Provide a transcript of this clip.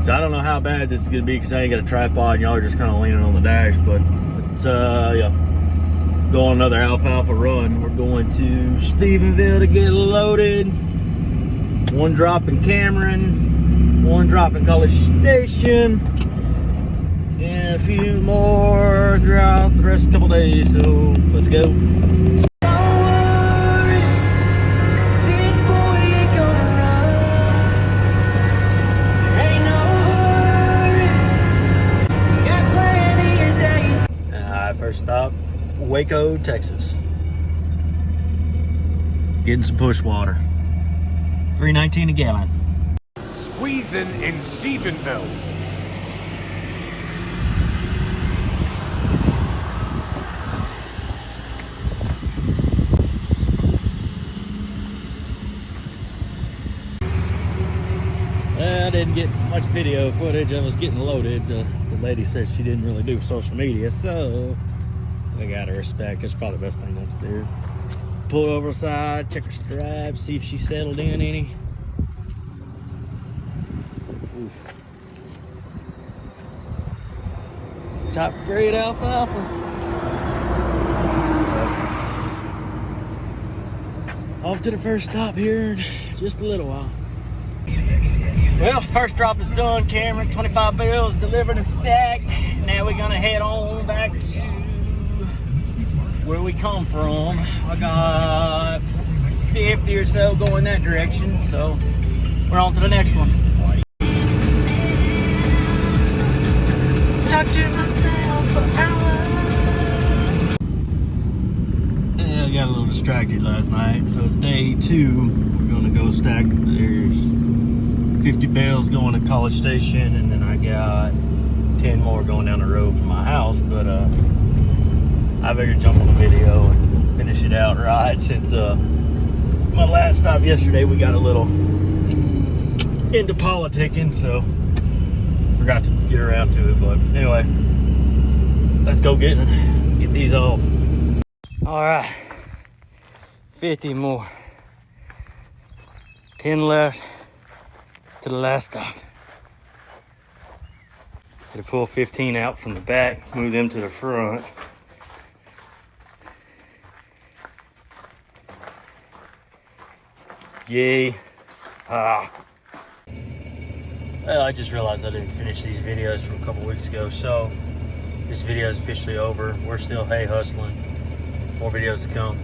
So I don't know how bad this is gonna be because I ain't got a tripod and y'all are just kind of leaning on the dash, but yeah. Go on another alfalfa run. We're going to Stephenville to get loaded. One drop in Cameron, one drop in College Station, and a few more throughout the rest of the couple days. So let's go. First stop, Waco, Texas. Getting some push water. $3.19 a gallon. Squeezing in Stephenville. I didn't get much video footage. I was getting loaded. The lady said she didn't really do social media, so I gotta respect. It's probably the best thing not to do. Pull over the side, check her stripes, see if she settled in any. Oof. Top grade alfalfa. Off to the first stop here in just a little while. Well, first drop is done. Cameron, 25 bales delivered and stacked. Now we're gonna head on back to where we come from. I got 50 or so going that direction, so we're on to the next one. Talk to myself for hours. Yeah, I got a little distracted last night, so it's day 2. We're gonna go stack. There's 50 bales going to College Station, and then I got 10 more going down the road from my house, but I better jump on the video and finish it out right, since my last stop yesterday we got a little into politicking, so forgot to get around to it. But anyway, let's go get these off. All right, 50 more, 10 left to the last stop. Gotta pull 15 out from the back, move them to the front. Yay. Well, I just realized I didn't finish these videos from a couple weeks ago, so this video is officially over. We're still hay hustling. More videos to come.